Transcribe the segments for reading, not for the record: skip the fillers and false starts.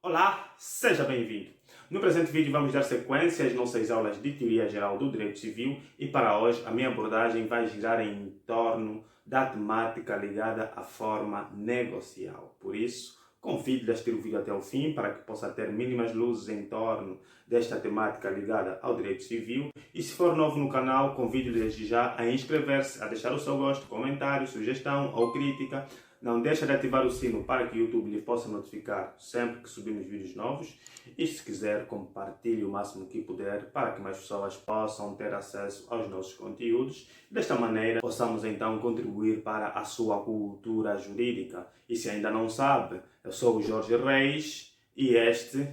Olá, seja bem-vindo. No presente vídeo vamos dar sequência às nossas aulas de Teoria Geral do Direito Civil e para hoje a minha abordagem vai girar em torno da temática ligada à forma negocial. Por isso, convido-lhe a assistir o vídeo até o fim para que possa ter mínimas luzes em torno desta temática ligada ao Direito Civil e se for novo no canal, convido-lhe desde já a inscrever-se, a deixar o seu gosto, comentário, sugestão ou crítica. Não deixe de ativar o sino para que o YouTube lhe possa notificar sempre que subirmos vídeos novos. E se quiser, compartilhe o máximo que puder para que mais pessoas possam ter acesso aos nossos conteúdos. Desta maneira, possamos então contribuir para a sua cultura jurídica. E se ainda não sabe, eu sou o Jorge Reis e este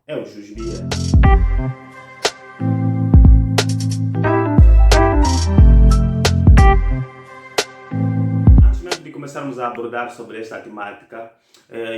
é o Jusbia. Começarmos a abordar sobre esta temática,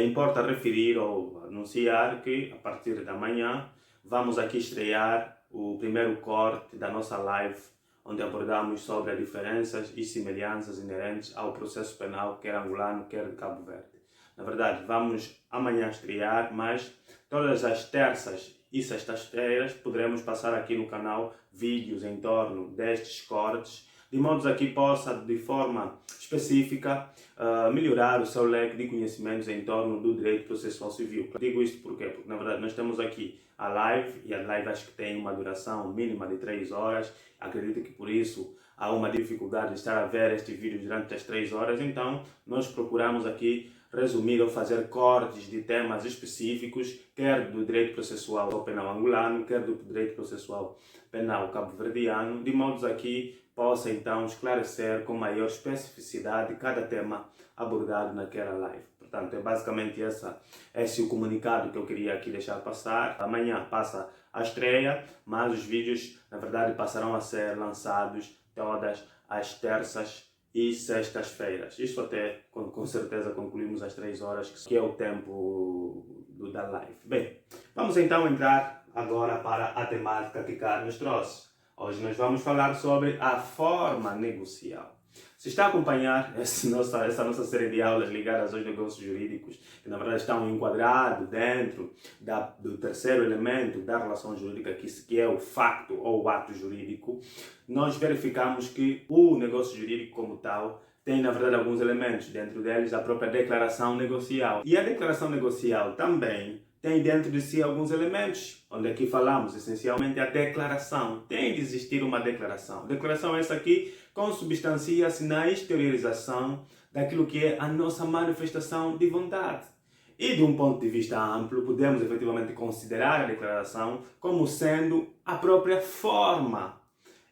importa referir ou anunciar que a partir da manhã vamos aqui estrear o primeiro corte da nossa live, onde abordamos sobre as diferenças e semelhanças inerentes ao processo penal, quer angolano, quer de Cabo Verde. Na verdade, vamos amanhã estrear, mas todas as terças e sextas-feiras poderemos passar aqui no canal vídeos em torno destes cortes, de modo a que possa, de forma específica, melhorar o seu leque de conhecimentos em torno do direito processual civil. Digo isto porque na verdade nós temos aqui a live, e a live acho que tem uma duração mínima de 3 horas. Acredito que por isso há uma dificuldade de estar a ver este vídeo durante as 3 horas, então nós procuramos aqui resumir ou fazer cortes de temas específicos, quer do direito processual penal angolano, quer do direito processual penal cabo-verdiano, de modo a que possa então esclarecer com maior especificidade cada tema abordado naquela live. Portanto, é basicamente esse o comunicado que eu queria aqui deixar passar. Amanhã passa a estreia, mas os vídeos, na verdade, passarão a ser lançados todas as terças e sextas-feiras. Isto até, com certeza, concluímos às 3 horas, que é o tempo da live. Bem, vamos então entrar agora para a temática que cá nos trouxe. Hoje nós vamos falar sobre a forma negocial. Se está a acompanhar essa nossa série de aulas ligadas aos negócios jurídicos, que na verdade estão enquadrados dentro do terceiro elemento da relação jurídica, que é o facto ou o ato jurídico, nós verificamos que o negócio jurídico como tal tem na verdade alguns elementos, dentro deles a própria declaração negocial. E a declaração negocial também tem dentro de si alguns elementos, onde aqui falamos essencialmente a declaração. Tem de existir uma declaração. Declaração essa aqui consubstancia-se na exteriorização daquilo que é a nossa manifestação de vontade. E de um ponto de vista amplo, podemos efetivamente considerar a declaração como sendo a própria forma.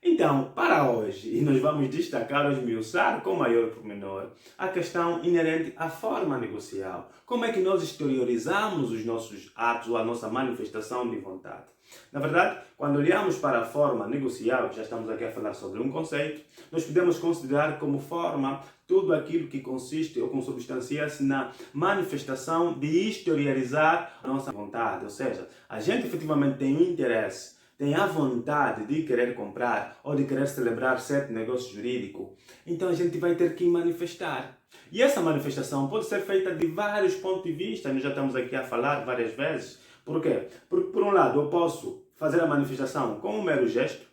Então, para hoje, nós vamos destacar ou esmiuçar com maior pormenor a questão inerente à forma negocial. Como é que nós exteriorizamos os nossos atos ou a nossa manifestação de vontade? Na verdade, quando olhamos para a forma negocial, já estamos aqui a falar sobre um conceito, nós podemos considerar como forma tudo aquilo que consiste ou consubstancia-se na manifestação de exteriorizar a nossa vontade. Ou seja, a gente efetivamente tem interesse, tem a vontade de querer comprar ou de querer celebrar certo negócio jurídico, então a gente vai ter que manifestar. E essa manifestação pode ser feita de vários pontos de vista, nós já estamos aqui a falar várias vezes. Por quê? Porque, por um lado, eu posso fazer a manifestação com um mero gesto,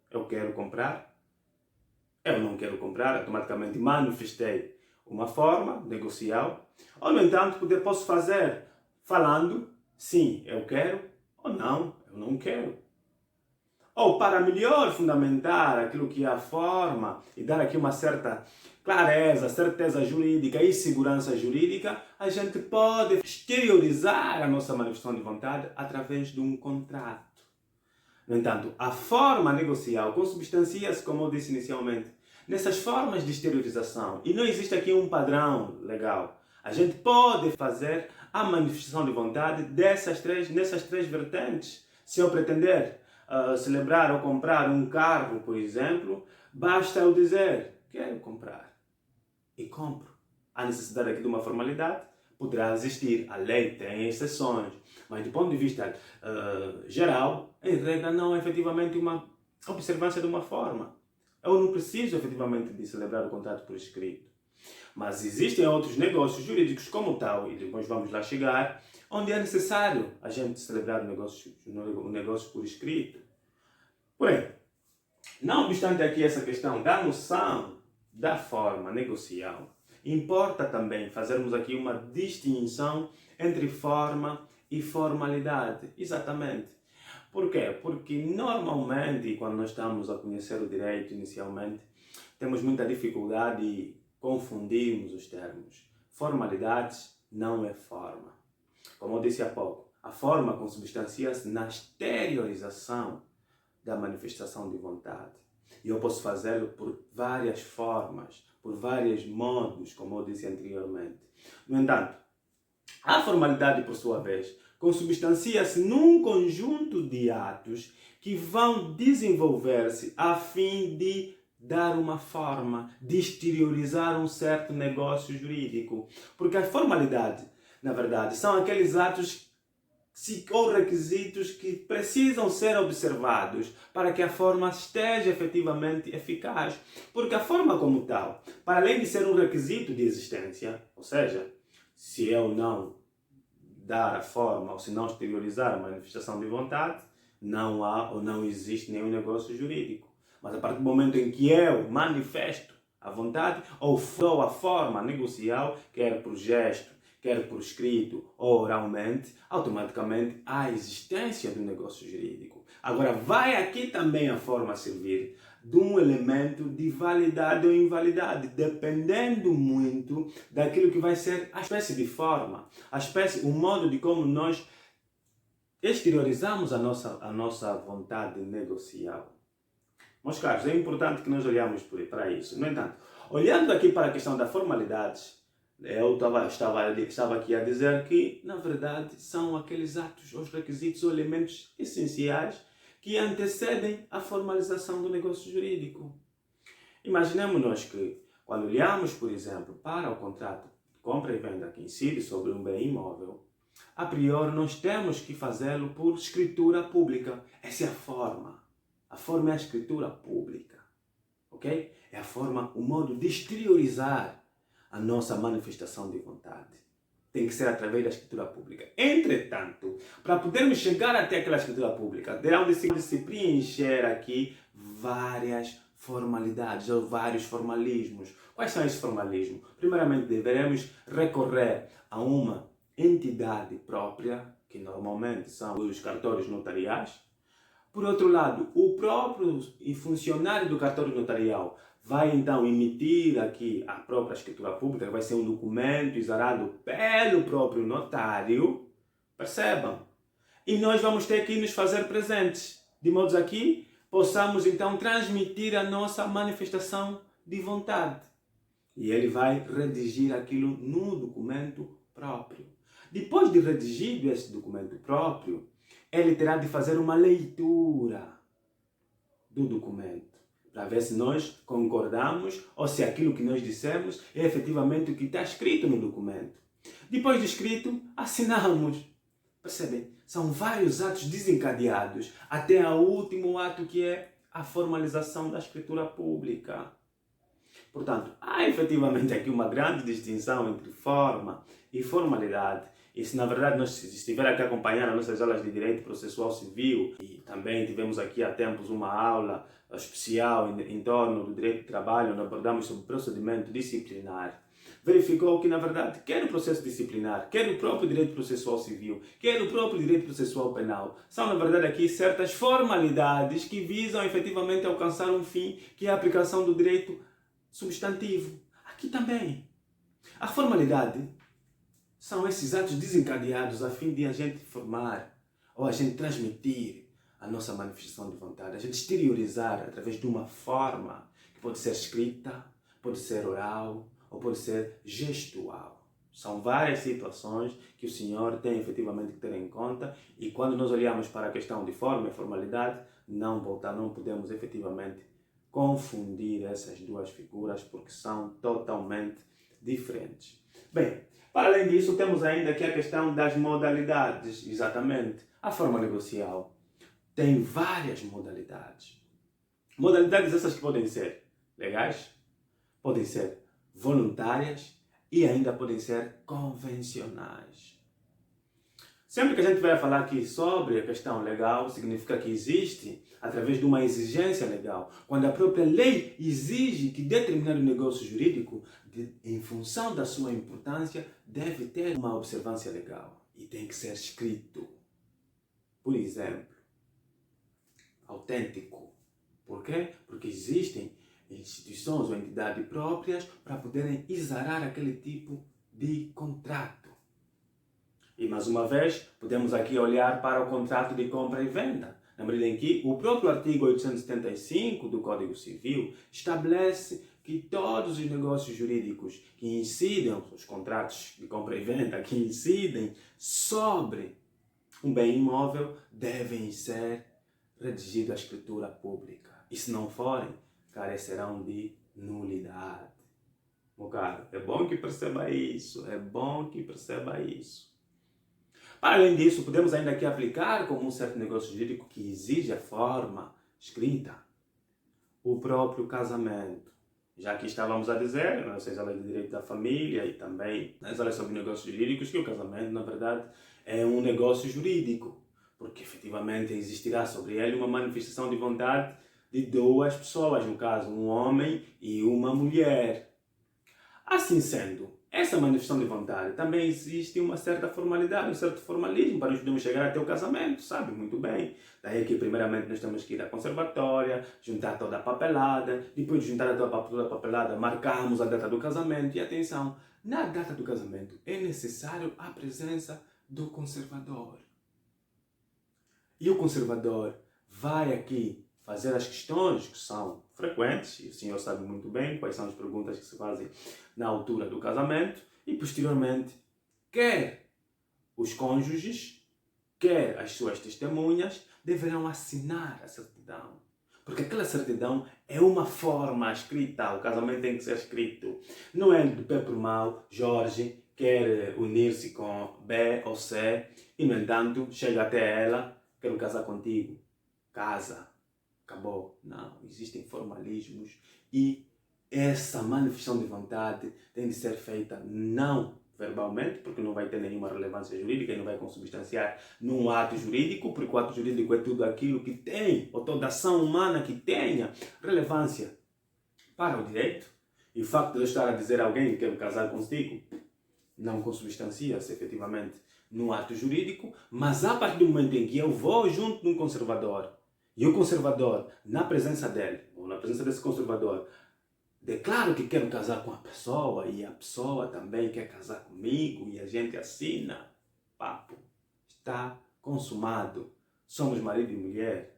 eu quero comprar, eu não quero comprar, automaticamente manifestei uma forma negocial. Ou, no entanto, posso fazer falando, sim, eu quero, ou não, eu não quero. Ou para melhor fundamentar aquilo que é a forma e dar aqui uma certa clareza, certeza jurídica e segurança jurídica, a gente pode exteriorizar a nossa manifestação de vontade através de um contrato. No entanto, a forma negocial consubstancia-se, como eu disse inicialmente, nessas formas de exteriorização. E não existe aqui um padrão legal. A gente pode fazer a manifestação de vontade nessas três vertentes. Se eu pretender celebrar ou comprar um carro, por exemplo, basta eu dizer, quero comprar. E compro. Há necessidade aqui de uma formalidade, poderá existir. A lei tem exceções, mas do ponto de vista geral, em regra não é efetivamente uma observância de uma forma. Eu não preciso efetivamente de celebrar o contrato por escrito. Mas existem outros negócios jurídicos como tal, e depois vamos lá chegar, onde é necessário a gente celebrar o negócio por escrito. Porém, não obstante aqui essa questão da noção da forma negocial, importa também fazermos aqui uma distinção entre forma e formalidade. Exatamente. Por quê? Porque normalmente, quando nós estamos a conhecer o direito inicialmente, temos muita dificuldade e confundimos os termos. Formalidades não é forma. Como eu disse há pouco, a forma consubstancia-se na exteriorização da manifestação de vontade. E eu posso fazê-lo por várias formas, por vários modos, como eu disse anteriormente. No entanto, a formalidade, por sua vez, consubstancia-se num conjunto de atos que vão desenvolver-se a fim de dar uma forma, de exteriorizar um certo negócio jurídico. Porque a formalidade, na verdade, são aqueles atos ou requisitos que precisam ser observados para que a forma esteja efetivamente eficaz. Porque a forma como tal, para além de ser um requisito de existência, ou seja, se eu não dar a forma ou se não exteriorizar a manifestação de vontade, não há ou não existe nenhum negócio jurídico. Mas a partir do momento em que eu manifesto a vontade ou dou a forma negocial, quer por gesto, quer por escrito ou oralmente, automaticamente há a existência do negócio jurídico. Agora, vai aqui também a forma servir de um elemento de validade ou invalidade, dependendo muito daquilo que vai ser a espécie de forma, o modo de como nós exteriorizamos a nossa vontade negocial. Meus caros, é importante que nós olhamos para isso. No entanto, olhando aqui para a questão da formalidade, eu estava aqui a dizer que, na verdade, são aqueles atos, os requisitos ou elementos essenciais que antecedem a formalização do negócio jurídico. Imaginemos-nos que, quando olhamos, por exemplo, para o contrato de compra e venda que incide sobre um bem imóvel, a priori nós temos que fazê-lo por escritura pública. Essa é a forma. A forma é a escritura pública. Ok? É a forma, o modo de exteriorizar a nossa manifestação de vontade. Tem que ser através da escritura pública. Entretanto, para podermos chegar até aquela escritura pública, terão de se preencher aqui várias formalidades ou vários formalismos. Quais são esses formalismos? Primeiramente, deveremos recorrer a uma entidade própria, que normalmente são os cartórios notariais. Por outro lado, o próprio funcionário do cartório notarial vai então emitir aqui a própria escritura pública, que vai ser um documento exarado pelo próprio notário. Percebam? E nós vamos ter que nos fazer presentes, de modo a que possamos então transmitir a nossa manifestação de vontade. E ele vai redigir aquilo no documento próprio. Depois de redigido esse documento próprio, ele terá de fazer uma leitura do documento, para ver se nós concordamos ou se aquilo que nós dissemos é efetivamente o que está escrito no documento. Depois de escrito, assinamos. Percebem? São vários atos desencadeados até ao último ato, que é a formalização da escritura pública. Portanto, há efetivamente aqui uma grande distinção entre forma e formalidade. E se na verdade nós estiver aqui a acompanhar as nossas aulas de Direito Processual Civil, e também tivemos aqui há tempos uma aula especial em torno do direito do trabalho, onde abordamos sobre procedimento disciplinar, verificou que, na verdade, quer o processo disciplinar, quer o próprio direito processual civil, quer o próprio direito processual penal, são, na verdade, aqui certas formalidades que visam efetivamente alcançar um fim, que é a aplicação do direito substantivo. Aqui também. A formalidade são esses atos desencadeados a fim de a gente formar ou a gente transmitir a nossa manifestação de vontade, a gente exteriorizar através de uma forma que pode ser escrita, pode ser oral ou pode ser gestual. São várias situações que o senhor tem efetivamente que ter em conta, e quando nós olhamos para a questão de forma e formalidade, não podemos efetivamente confundir essas duas figuras, porque são totalmente diferentes. Bem, para além disso, temos ainda aqui a questão das modalidades. Exatamente. A forma negocial tem várias modalidades. Modalidades essas que podem ser legais, podem ser voluntárias e ainda podem ser convencionais. Sempre que a gente vai falar aqui sobre a questão legal, significa que existe através de uma exigência legal. Quando a própria lei exige que determinado negócio jurídico, em função da sua importância, deve ter uma observância legal e tem que ser escrito. Por exemplo, autêntico. Por quê? Porque existem instituições ou entidades próprias para poderem exarar aquele tipo de contrato. E mais uma vez, podemos aqui olhar para o contrato de compra e venda, na medida em que o próprio artigo 875 do Código Civil estabelece que todos os negócios jurídicos que incidem, os contratos de compra e venda que incidem sobre um bem imóvel, devem ser redigidos à escritura pública. E se não forem, carecerão de nulidade. Meu caro, é bom que perceba isso, é bom que perceba isso. Para além disso, podemos ainda aqui aplicar como um certo negócio jurídico que exige a forma escrita, o próprio casamento. Já que estávamos a dizer, nas leis de direito da família e também nas leis sobre negócios jurídicos, que o casamento, na verdade, é um negócio jurídico, porque efetivamente existirá sobre ele uma manifestação de vontade de duas pessoas, no caso, um homem e uma mulher. Assim sendo, essa manifestação de vontade também existe uma certa formalidade, um certo formalismo para nós podermos chegar até o casamento, sabe? Muito bem. Daí que primeiramente nós temos que ir à conservatória, juntar toda a papelada, depois de juntar toda a papelada, marcarmos a data do casamento. E atenção, na data do casamento é necessário a presença do conservador. E o conservador vai aqui fazer as questões que são frequentes, e o senhor sabe muito bem quais são as perguntas que se fazem na altura do casamento, e posteriormente, quer os cônjuges, quer as suas testemunhas, deverão assinar a certidão. Porque aquela certidão é uma forma escrita, o casamento tem que ser escrito. Não é de pé por mal, Jorge quer unir-se com B ou C, e no entanto, chega até ela, quero casar contigo. Casa. Acabou. Não, existem formalismos e essa manifestação de vontade tem de ser feita não verbalmente, porque não vai ter nenhuma relevância jurídica e não vai consubstanciar num ato jurídico, porque o ato jurídico é tudo aquilo que tem, ou toda ação humana que tenha relevância para o direito. E o facto de eu estar a dizer a alguém que quero casar contigo não consubstancia-se efetivamente no ato jurídico, mas a partir do momento em que eu vou junto de um conservador, e o conservador, na presença dele, ou na presença desse conservador, declaro que quero casar com a pessoa e a pessoa também quer casar comigo e a gente assina, papo, está consumado. Somos marido e mulher.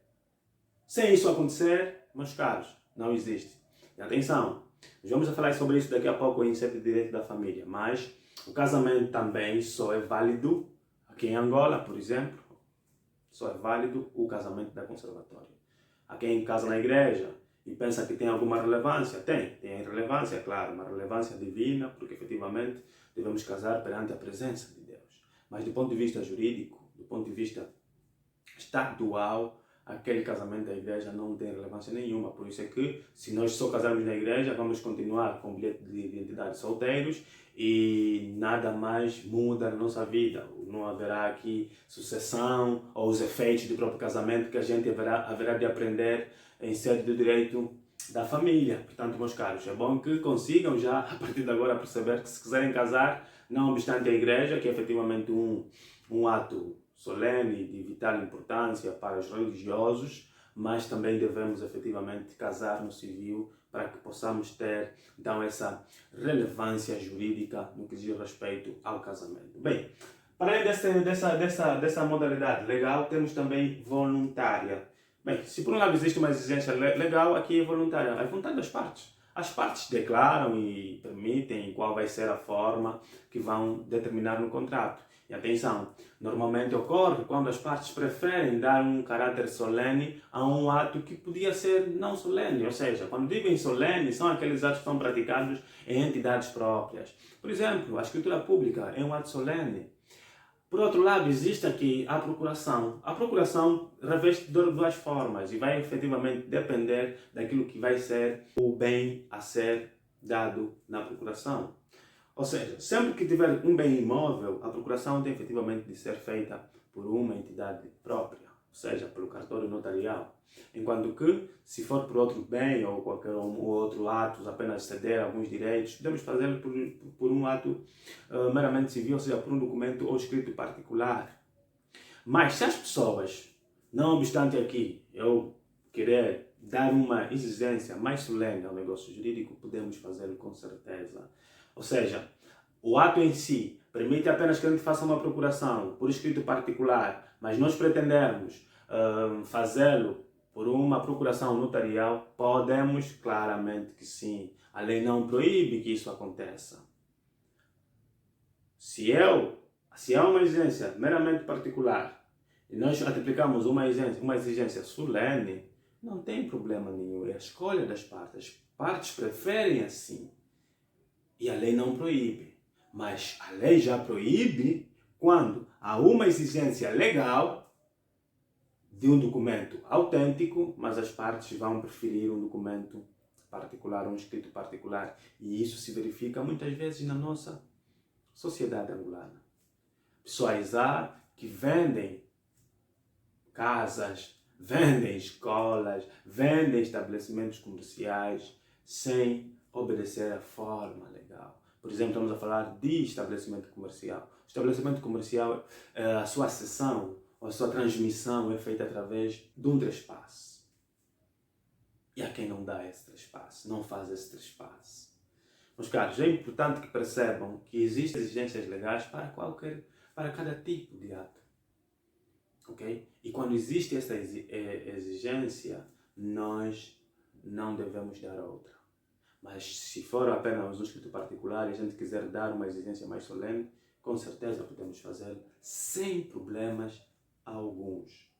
Sem isso acontecer, meus caros, não existe. E atenção, nós vamos falar sobre isso daqui a pouco em Certo Direito da Família, mas o casamento também só é válido aqui em Angola, por exemplo, só é válido o casamento da conservatória. Há quem casa na igreja e pensa que tem alguma relevância. Tem relevância, claro, uma relevância divina, porque efetivamente devemos casar perante a presença de Deus. Mas do ponto de vista jurídico, do ponto de vista estatual, aquele casamento da igreja não tem relevância nenhuma. Por isso é que, se nós só casarmos na igreja, vamos continuar com o bilhete de identidade solteiros e nada mais muda na nossa vida. Não haverá aqui sucessão ou os efeitos do próprio casamento que a gente haverá de aprender em sede do direito da família. Portanto, meus caros, é bom que consigam já, a partir de agora, perceber que se quiserem casar, não obstante a igreja, que é efetivamente um ato solene de vital importância para os religiosos, mas também devemos efetivamente casar no civil para que possamos ter então essa relevância jurídica no que diz respeito ao casamento. Bem, para além dessa modalidade legal, temos também voluntária. Bem, se por um lado existe uma exigência legal, aqui é voluntária, é vontade das partes. As partes declaram e permitem qual vai ser a forma que vão determinar no contrato. E atenção, normalmente ocorre quando as partes preferem dar um caráter solene a um ato que podia ser não solene. Ou seja, quando digo em solene, são aqueles atos que são praticados em entidades próprias. Por exemplo, a escritura pública é um ato solene. Por outro lado, existe aqui a procuração. A procuração reveste de duas formas e vai efetivamente depender daquilo que vai ser o bem a ser dado na procuração. Ou seja, sempre que tiver um bem imóvel, a procuração tem efetivamente de ser feita por uma entidade própria, ou seja, pelo cartório notarial. Enquanto que, se for por outro bem ou qualquer outro ato, apenas ceder alguns direitos, podemos fazê-lo por um ato meramente civil, ou seja, por um documento ou escrito particular. Mas se as pessoas, não obstante aqui, eu querer dar uma exigência mais solene ao negócio jurídico, podemos fazê-lo com certeza. Ou seja, o ato em si permite apenas que a gente faça uma procuração por escrito particular, mas nós pretendermos fazê-lo por uma procuração notarial, podemos claramente que sim. A lei não proíbe que isso aconteça. Se há uma exigência meramente particular e nós aplicamos uma exigência solene, não tem problema nenhum. É a escolha das partes. As partes preferem assim. E a lei não proíbe. Mas a lei já proíbe quando há uma exigência legal de um documento autêntico, mas as partes vão preferir um documento particular, um escrito particular. E isso se verifica muitas vezes na nossa sociedade angolana. Pessoas que vendem casas, vendem escolas, vendem estabelecimentos comerciais sem obedecer à forma legal. Por exemplo, estamos a falar de estabelecimento comercial. O estabelecimento comercial, a sua cessão, a sua transmissão é feita através de um trespasse. E há quem não dá esse trespasse, não faz esse trespasse. Meus caros, é importante que percebam que existem exigências legais para cada tipo de ato. Okay? E quando existe essa exigência, nós não devemos dar outra. Mas se for apenas um escrito particular e a gente quiser dar uma exigência mais solene, com certeza podemos fazer sem problemas alguns.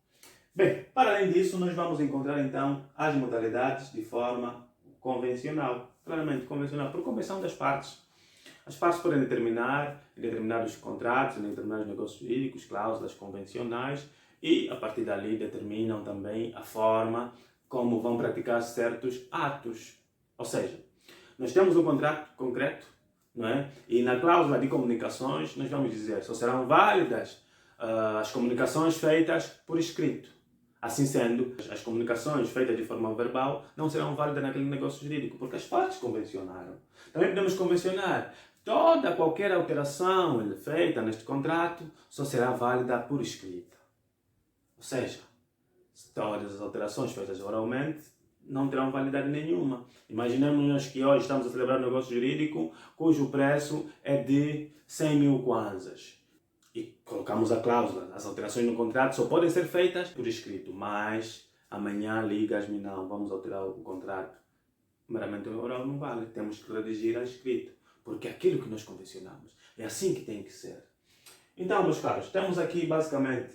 Bem, para além disso, nós vamos encontrar então as modalidades de forma convencional. Claramente convencional, por convenção das partes. As partes podem determinar em determinados contratos, em determinados negócios jurídicos, cláusulas convencionais e, a partir dali, determinam também a forma como vão praticar certos atos. Ou seja, nós temos um contrato concreto, não é? E na cláusula de comunicações nós vamos dizer só serão válidas as comunicações feitas por escrito. Assim sendo, as comunicações feitas de forma verbal não serão válidas naquele negócio jurídico, porque as partes convencionaram. Também podemos convencionar qualquer alteração feita neste contrato só será válida por escrita. Ou seja, todas as alterações feitas oralmente não terão validade nenhuma. Imaginemos que hoje estamos a celebrar um negócio jurídico cujo preço é de 100 mil kwanzas. E colocamos a cláusula, as alterações no contrato só podem ser feitas por escrito, mas amanhã ligas-me, não, vamos alterar o contrato. Meramente oral não vale, temos que redigir a escrito, porque é aquilo que nós convencionamos. É assim que tem que ser. Então, meus caros, temos aqui basicamente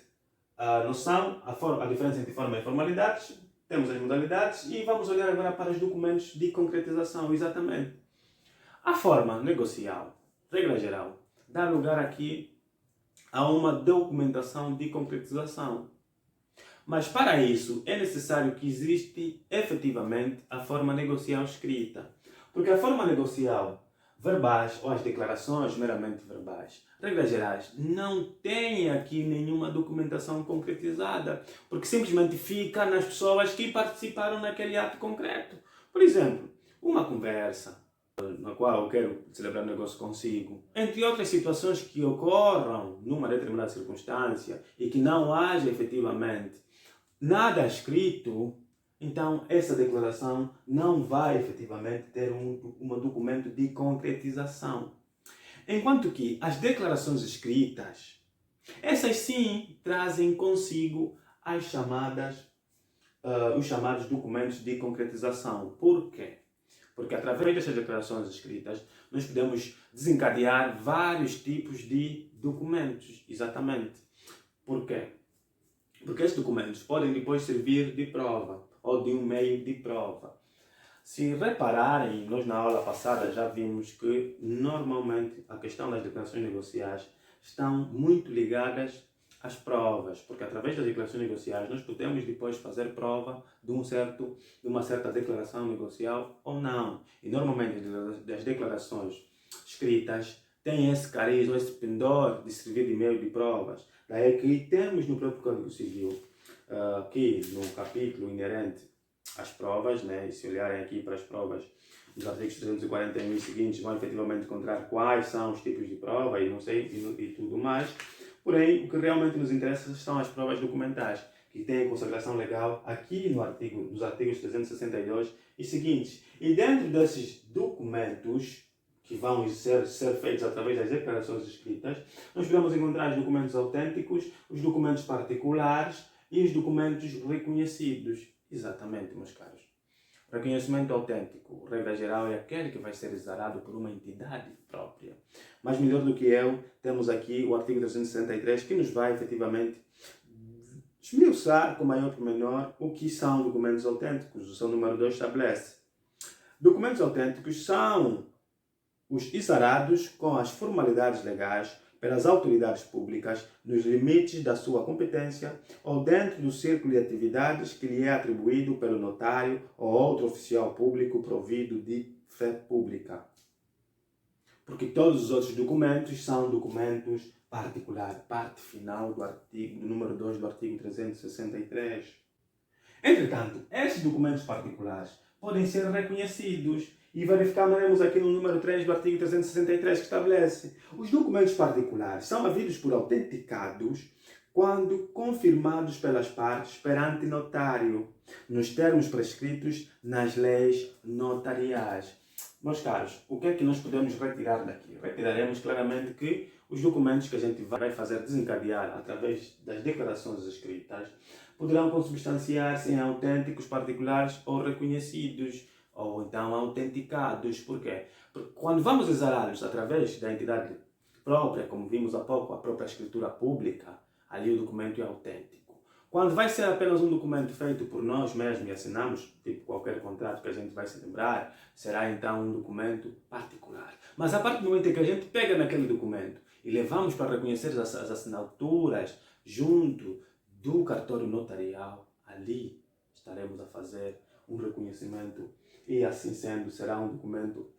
a noção, a diferença entre forma e formalidades, temos as modalidades e vamos olhar agora para os documentos de concretização, exatamente. A forma negocial, regra geral, dá lugar aqui a uma documentação de concretização. Mas para isso é necessário que exista efetivamente a forma negocial escrita. Porque a forma negocial verbais ou as declarações meramente verbais, regras gerais, não tem aqui nenhuma documentação concretizada, porque simplesmente fica nas pessoas que participaram naquele ato concreto. Por exemplo, uma conversa na qual eu quero celebrar um negócio consigo, entre outras situações que ocorram numa determinada circunstância e que não haja efetivamente nada escrito, então essa declaração não vai efetivamente ter um documento de concretização. Enquanto que as declarações escritas, essas sim trazem consigo os chamados documentos de concretização. Por quê? Porque através dessas declarações escritas, nós podemos desencadear vários tipos de documentos, exatamente. Por quê? Porque esses documentos podem depois servir de prova, ou de um meio de prova. Se repararem, nós na aula passada já vimos que, normalmente, a questão das declarações negociais estão muito ligadas as provas, porque através das declarações negociais nós podemos depois fazer prova de uma certa declaração negocial ou não. E normalmente das declarações escritas têm esse cariz ou esse pendor de servir de meio de provas. Daí que temos no próprio Código Civil, aqui no capítulo inerente às provas, né? E se olharem aqui para as provas dos artigos 341 e seguintes, vão efetivamente encontrar quais são os tipos de prova e não sei, e tudo mais. Porém, o que realmente nos interessa são as provas documentais, que têm consagração legal aqui nos artigos 362 e seguintes. E dentro desses documentos, que vão ser feitos através das declarações escritas, nós podemos encontrar os documentos autênticos, os documentos particulares e os documentos reconhecidos. Exatamente, meus caros. Reconhecimento autêntico, regra geral, é aquele que vai ser exarado por uma entidade própria. Mas melhor do que eu, temos aqui o artigo 363 que nos vai efetivamente esmiuçar com maior pormenor o que são documentos autênticos. O seu número 2 estabelece. Documentos autênticos são os exarados com as formalidades legais pelas autoridades públicas nos limites da sua competência ou dentro do círculo de atividades que lhe é atribuído pelo notário ou outro oficial público provido de fé pública. Porque todos os outros documentos são documentos particulares, parte final do número 2 do artigo 363. Entretanto, esses documentos particulares podem ser reconhecidos e verificaremos aqui no número 3 do artigo 363 que estabelece: os documentos particulares são havidos por autenticados quando confirmados pelas partes perante notário, nos termos prescritos nas leis notariais. Meus caros, o que é que nós podemos retirar daqui? Retiraremos claramente que os documentos que a gente vai fazer desencadear através das declarações escritas poderão consubstanciar-se em autênticos particulares ou reconhecidos, ou então autenticados. Por quê? Porque quando vamos exará-los através da entidade própria, como vimos há pouco, a própria escritura pública, ali o documento é autêntico. Quando vai ser apenas um documento feito por nós mesmos e assinamos, tipo qualquer contrato que a gente vai se lembrar, será então um documento particular. Mas a partir do momento em que a gente pega naquele documento e levamos para reconhecer as assinaturas junto do cartório notarial, ali estaremos a fazer um reconhecimento e assim sendo será um documento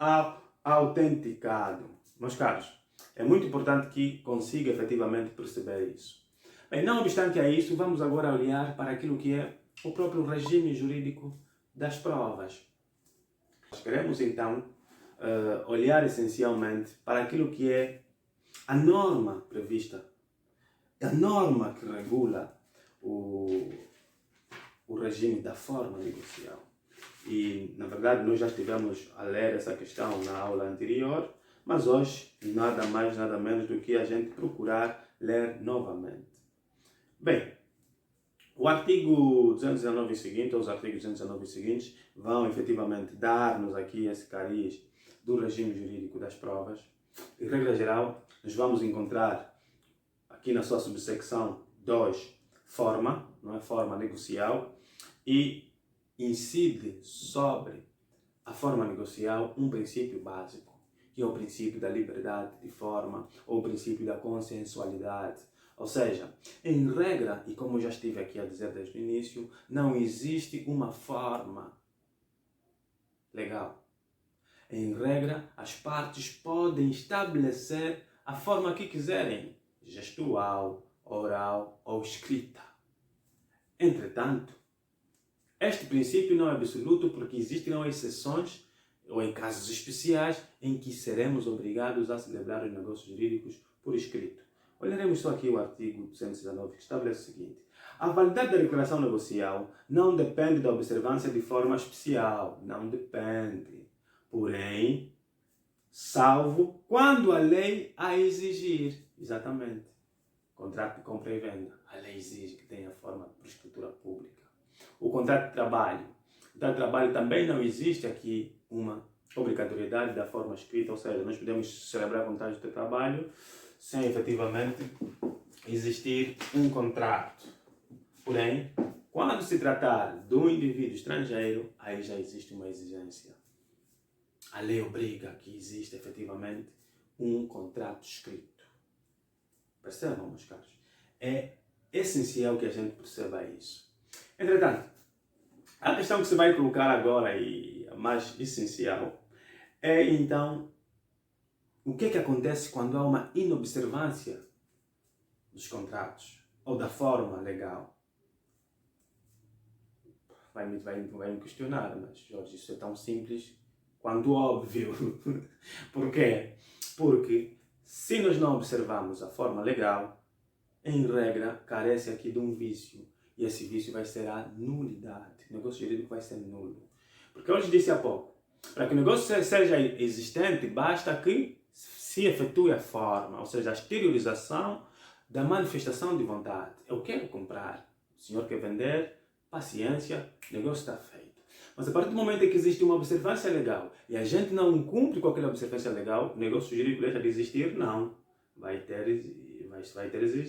autenticado. Meus caros, é muito importante que consiga efetivamente perceber isso. Bem, não obstante a isso, vamos agora olhar para aquilo que é o próprio regime jurídico das provas. Nós queremos então olhar essencialmente para aquilo que é a norma prevista, a norma que regula o regime da forma negocial. E, na verdade, nós já estivemos a ler essa questão na aula anterior, mas hoje nada mais, nada menos do que a gente procurar ler novamente. Bem, o artigo 219 e seguinte, ou os artigos 219 e seguintes, vão efetivamente dar-nos aqui esse cariz do regime jurídico das provas. Em regra geral, nós vamos encontrar aqui na sua subsecção 2, forma, não é? Forma negocial, e incide sobre a forma negocial um princípio básico, que é o princípio da liberdade de forma, ou o princípio da consensualidade. Ou seja, em regra, e como já estive aqui a dizer desde o início, não existe uma forma legal. Em regra, as partes podem estabelecer a forma que quiserem, gestual, oral ou escrita. Entretanto, este princípio não é absoluto porque existirão exceções ou em casos especiais em que seremos obrigados a celebrar os negócios jurídicos por escrito. Olharemos só aqui o artigo 219 que estabelece o seguinte: a validade da declaração negocial não depende da observância de forma especial, não depende. Porém, salvo quando a lei a exigir. Exatamente. Contrato de compra e venda. A lei exige que tenha forma por escritura pública. O contrato de trabalho. O contrato de trabalho também não existe aqui uma obrigatoriedade da forma escrita, ou seja, nós podemos celebrar contratos de trabalho sem efetivamente existir um contrato. Porém, quando se tratar de um indivíduo estrangeiro, aí já existe uma exigência. A lei obriga que exista efetivamente um contrato escrito. Percebam, meus caros? É essencial que a gente perceba isso. Entretanto, a questão que se vai colocar agora e a mais essencial é então o que é que acontece quando há uma inobservância dos contratos ou da forma legal. Vai me questionar, mas Jorge, isso é tão simples quanto óbvio. Por quê? Porque se nós não observarmos a forma legal, em regra, carece aqui de um vício. E esse vício vai ser a nulidade. O negócio jurídico vai ser nulo. Porque eu lhes disse há pouco, para que o negócio seja existente, basta que se efetue a forma, ou seja, a exteriorização da manifestação de vontade. Eu quero comprar, o senhor quer vender, paciência, o negócio está feito. Mas a partir do momento em que existe uma observância legal e a gente não cumpre com aquela observância legal, o negócio jurídico deixa de existir? Não. Vai ter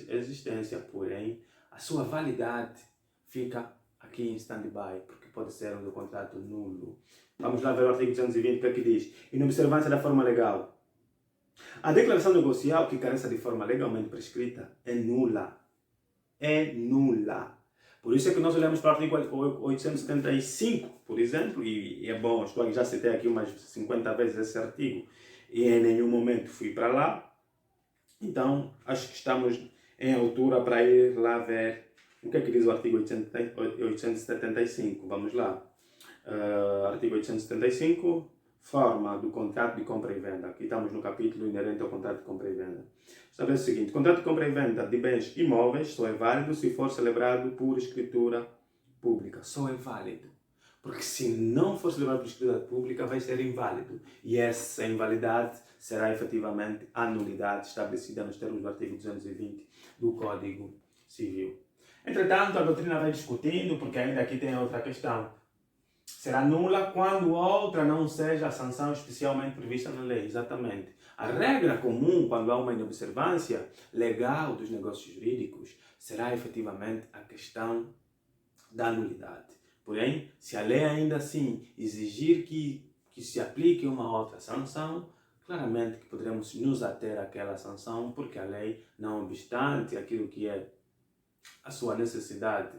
existência, porém a sua validade fica aqui em stand-by, porque pode ser um contrato nulo. Vamos lá ver o artigo 220, o que é que diz? Inobservância da forma legal. A declaração negocial que careça de forma legalmente prescrita é nula. É nula. Por isso é que nós olhamos para o artigo 875, por exemplo, e é bom, já citei aqui umas 50 vezes esse artigo, e em nenhum momento fui para lá. Então, acho que estamos em altura para ir lá ver o que é que diz o artigo 875. Vamos lá. Artigo 875, forma do contrato de compra e venda. Aqui estamos no capítulo inerente ao contrato de compra e venda. Estabelece o seguinte: contrato de compra e venda de bens imóveis só é válido se for celebrado por escritura pública. Só é válido. Porque se não for celebrado por escritura pública, vai ser inválido. E essa invalidade será efetivamente a nulidade estabelecida nos termos do artigo 220 do Código Civil. Entretanto, a doutrina vai discutindo, porque ainda aqui tem outra questão. Será nula quando outra não seja a sanção especialmente prevista na lei. Exatamente. A regra comum, quando há uma inobservância legal dos negócios jurídicos, será efetivamente a questão da nulidade. Porém, se a lei ainda assim exigir que se aplique uma outra sanção, claramente que poderemos nos ater àquela sanção, porque a lei, não obstante aquilo que é a sua necessidade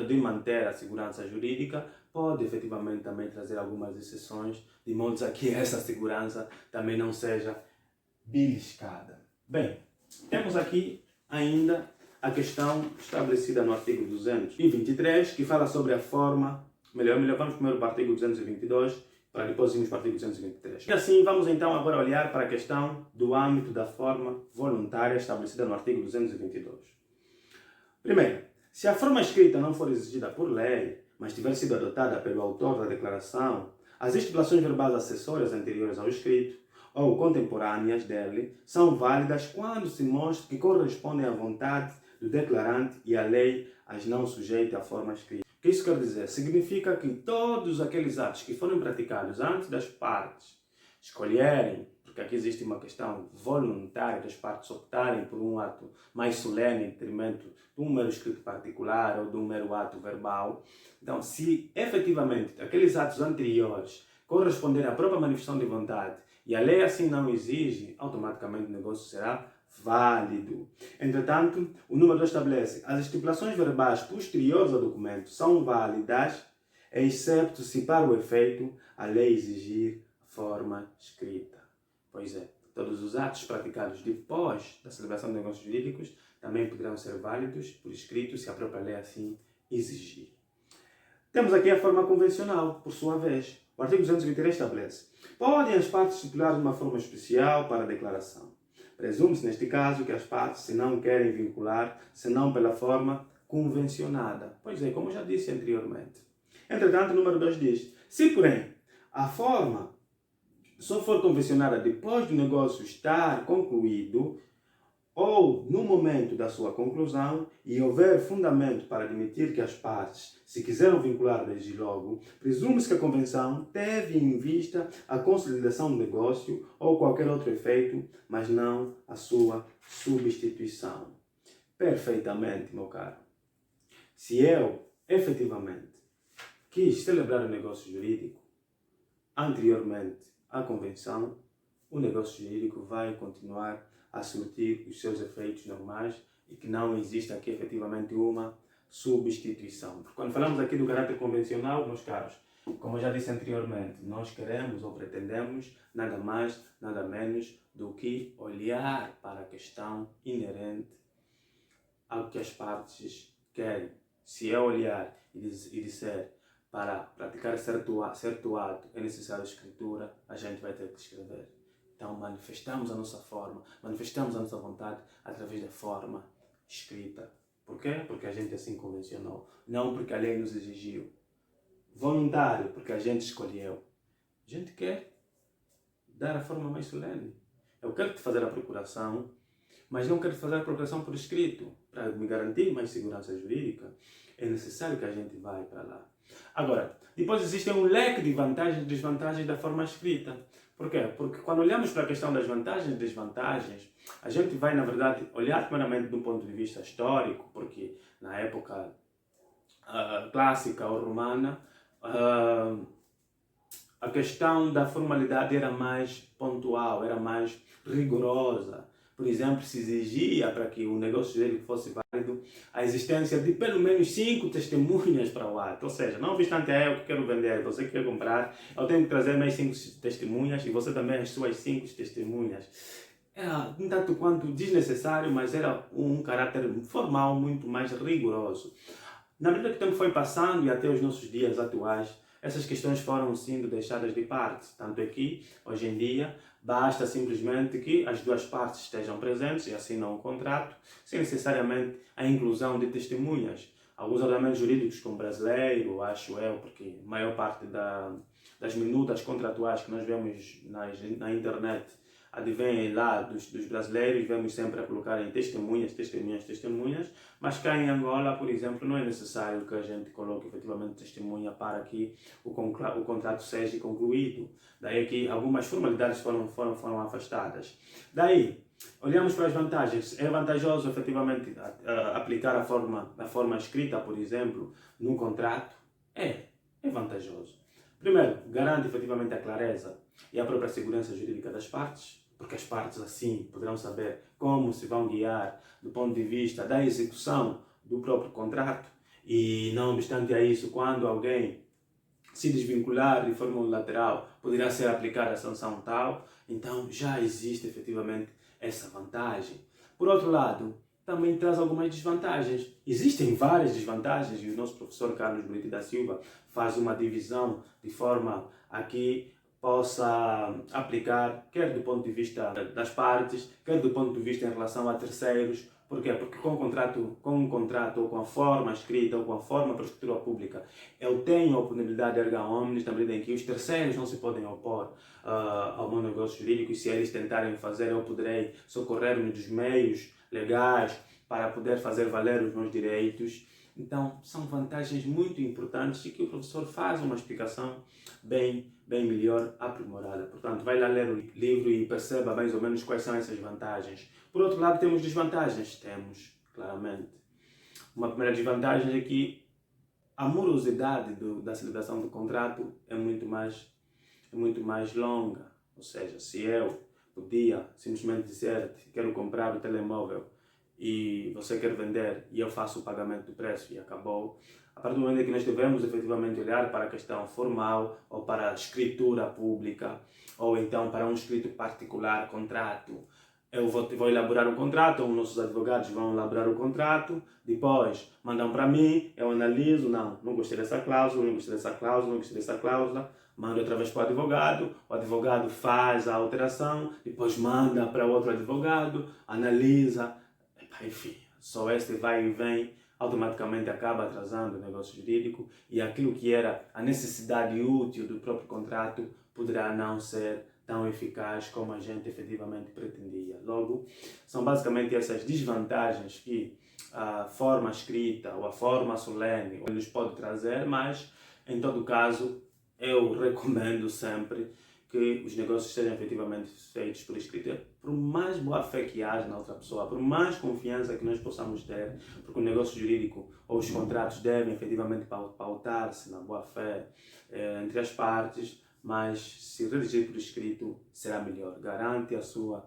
de manter a segurança jurídica, pode efetivamente também trazer algumas exceções, de modo a que essa segurança também não seja beliscada. Bem, temos aqui ainda a questão estabelecida no artigo 223, que fala sobre a forma. Melhor, vamos primeiro para o artigo 222, para depois irmos para o artigo 223. E assim, vamos então agora olhar para a questão do âmbito da forma voluntária estabelecida no artigo 222. Primeiro, se a forma escrita não for exigida por lei, mas tiver sido adotada pelo autor da declaração, as estipulações verbais acessórias anteriores ao escrito ou contemporâneas dele são válidas quando se mostra que correspondem à vontade do declarante e a lei as não sujeita à forma escrita. O que isso quer dizer? Significa que todos aqueles atos que foram praticados antes das partes escolherem, porque aqui existe uma questão voluntária das partes optarem por um ato mais solene em detrimento de um mero escrito particular ou de um mero ato verbal. Então, se efetivamente aqueles atos anteriores corresponderem à própria manifestação de vontade e a lei assim não exige, automaticamente o negócio será válido. Entretanto, o número 2 estabelece: as estipulações verbais posteriores ao documento são válidas, excepto se para o efeito a lei exigir a forma escrita. Pois é, todos os atos praticados depois da celebração de negócios jurídicos também poderão ser válidos por escrito se a própria lei assim exigir. Temos aqui a forma convencional, por sua vez. O artigo 223 estabelece: podem as partes estipular uma forma especial para a declaração. Presume-se, neste caso, que as partes se não querem vincular, senão pela forma convencionada. Pois é, como já disse anteriormente. Entretanto, o número 2 diz: se, porém, a forma só for convencionada depois do negócio estar concluído ou no momento da sua conclusão e houver fundamento para admitir que as partes se quiseram vincular desde logo, presume-se que a convenção teve em vista a consolidação do negócio ou qualquer outro efeito, mas não a sua substituição. Perfeitamente, meu caro. Se eu, efetivamente, quis celebrar o negócio jurídico anteriormente à convenção, o negócio jurídico vai continuar a surtir os seus efeitos normais e que não existe aqui efetivamente uma substituição. Porque quando falamos aqui do caráter convencional, meus caros, como eu já disse anteriormente, nós queremos ou pretendemos nada mais, nada menos do que olhar para a questão inerente ao que as partes querem. Se eu olhar e disser para praticar certo ato é necessário escritura, a gente vai ter que escrever. Então manifestamos a nossa forma, manifestamos a nossa vontade através da forma escrita. Por quê? Porque a gente assim convencionou, não porque a lei nos exigiu. Voluntário, porque a gente escolheu. A gente quer dar a forma mais solene. Eu quero te fazer a procuração, mas não quero fazer a procuração por escrito. Para me garantir mais segurança jurídica, é necessário que a gente vá para lá. Agora, depois existe um leque de vantagens e desvantagens da forma escrita. Por quê? Porque quando olhamos para a questão das vantagens e desvantagens, a gente vai, na verdade, olhar primeiramente do ponto de vista histórico, porque na época clássica ou romana, a questão da formalidade era mais pontual, era mais rigorosa. Por exemplo, se exigia para que o negócio dele fosse válido a existência de pelo menos 5 testemunhas para o ato. Ou seja, não obstante eu que quero vender, você que quer comprar, eu tenho que trazer mais 5 testemunhas e você também as suas 5 testemunhas. Era um tanto quanto desnecessário, mas era um caráter formal muito mais rigoroso. Na medida que o tempo foi passando e até os nossos dias atuais, essas questões foram sendo deixadas de parte. Tanto é que, hoje em dia, basta simplesmente que as duas partes estejam presentes e assinam um contrato, sem necessariamente a inclusão de testemunhas. Alguns ordenamentos jurídicos, como brasileiro, acho eu, porque a maior parte das minutas contratuais que nós vemos na internet advêm lá dos brasileiros, vemos sempre a colocar em testemunhas, mas cá em Angola, por exemplo, não é necessário que a gente coloque efetivamente testemunha para que o contrato seja concluído. Daí que algumas formalidades foram afastadas. Daí, olhamos para as vantagens. É vantajoso efetivamente aplicar a forma escrita, por exemplo, no contrato? É vantajoso. Primeiro, garante efetivamente a clareza e a própria segurança jurídica das partes, porque as partes assim poderão saber como se vão guiar do ponto de vista da execução do próprio contrato e, não obstante a isso, quando alguém se desvincular de forma unilateral, poderá ser aplicada a sanção tal. Então já existe efetivamente essa vantagem. Por outro lado, também traz algumas desvantagens. Existem várias desvantagens e o nosso professor Carlos Brito da Silva faz uma divisão de forma a que possa aplicar, quer do ponto de vista das partes, quer do ponto de vista em relação a terceiros. Por quê? Porque com um contrato ou com a forma escrita ou com a forma para a escritura pública, eu tenho a oportunidade de erga omnes, na medida em que os terceiros não se podem opor ao meu negócio jurídico e se eles tentarem fazer, eu poderei socorrer-me dos meios legais para poder fazer valer os meus direitos. Então, são vantagens muito importantes e que o professor faz uma explicação bem melhor aprimorada. Portanto, vai lá ler o livro e perceba mais ou menos quais são essas vantagens. Por outro lado, temos desvantagens? Temos, claramente. Uma primeira desvantagem é que a morosidade da celebração do contrato é muito mais longa. Ou seja, se eu podia simplesmente dizer que quero comprar o telemóvel e você quer vender e eu faço o pagamento do preço e acabou. A partir do momento em que nós devemos efetivamente olhar para a questão formal ou para a escritura pública ou então para um escrito particular, contrato, eu vou elaborar o contrato, os nossos advogados vão elaborar o contrato, depois mandam para mim, eu analiso, não gostei dessa cláusula, não gostei dessa cláusula, não gostei dessa cláusula, mando outra vez para o advogado faz a alteração, depois manda para outro advogado, analisa, enfim, só este vai e vem automaticamente acaba atrasando o negócio jurídico e aquilo que era a necessidade útil do próprio contrato poderá não ser tão eficaz como a gente efetivamente pretendia. Logo, são basicamente essas desvantagens que a forma escrita ou a forma solene nos pode trazer, mas em todo caso eu recomendo sempre que os negócios sejam efetivamente feitos por escrita, por mais boa fé que haja na outra pessoa, por mais confiança que nós possamos ter, porque o negócio jurídico ou os contratos devem efetivamente pautar-se na boa fé entre as partes, mas se redigir por escrito será melhor. Garante a sua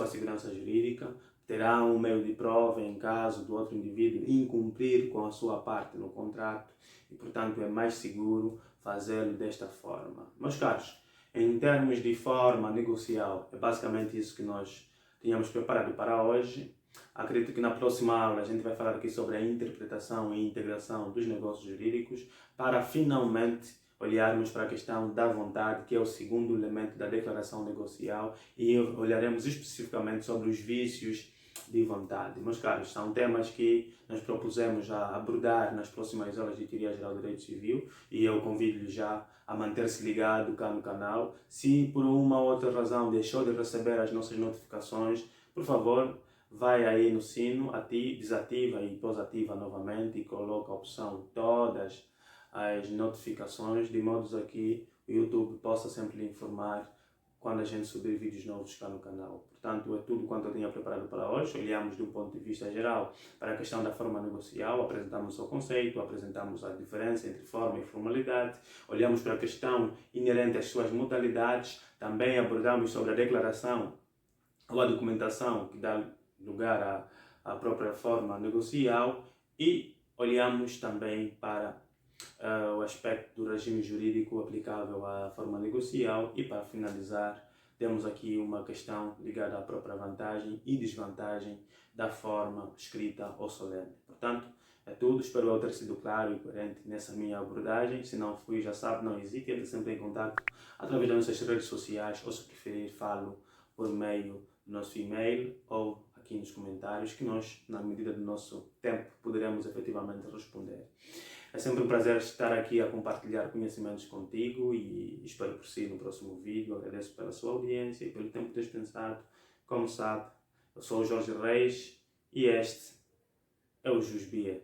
segurança jurídica, terá um meio de prova em caso do outro indivíduo incumprir com a sua parte no contrato e, portanto, é mais seguro fazê-lo desta forma. Meus caros, em termos de forma negocial, é basicamente isso que nós tínhamos preparado para hoje. Acredito que na próxima aula a gente vai falar aqui sobre a interpretação e integração dos negócios jurídicos para finalmente olharmos para a questão da vontade, que é o segundo elemento da declaração negocial, e olharemos especificamente sobre os vícios de vontade. Meus caros, são temas que nós propusemos a abordar nas próximas aulas de Teoria Geral do Direito Civil e eu convido-lhe já a manter-se ligado cá no canal. Se por uma ou outra razão deixou de receber as nossas notificações, por favor, vai aí no sino, desativa e depois ativa novamente e coloca a opção todas as notificações, de modo a que o YouTube possa sempre lhe informar quando a gente subir vídeos novos cá no canal. Portanto, é tudo quanto eu tinha preparado para hoje. Olhamos de um ponto de vista geral para a questão da forma negocial, apresentamos o conceito, apresentamos a diferença entre forma e formalidade, olhamos para a questão inerente às suas modalidades, também abordamos sobre a declaração ou a documentação que dá lugar à própria forma negocial e olhamos também para o aspecto do regime jurídico aplicável à forma negocial e, para finalizar, temos aqui uma questão ligada à própria vantagem e desvantagem da forma escrita ou solene. Portanto, é tudo. Espero eu ter sido claro e coerente nessa minha abordagem. Se não fui, já sabe, não hesite, entre sempre em contato através das nossas redes sociais ou, se preferir, falo por meio do nosso e-mail ou aqui nos comentários, que nós, na medida do nosso tempo, poderemos efetivamente responder. É sempre um prazer estar aqui a compartilhar conhecimentos contigo e espero por si no próximo vídeo. Agradeço pela sua audiência e pelo tempo dispensado. Como sabe, eu sou o Jorge Reis e este é o Jusbia.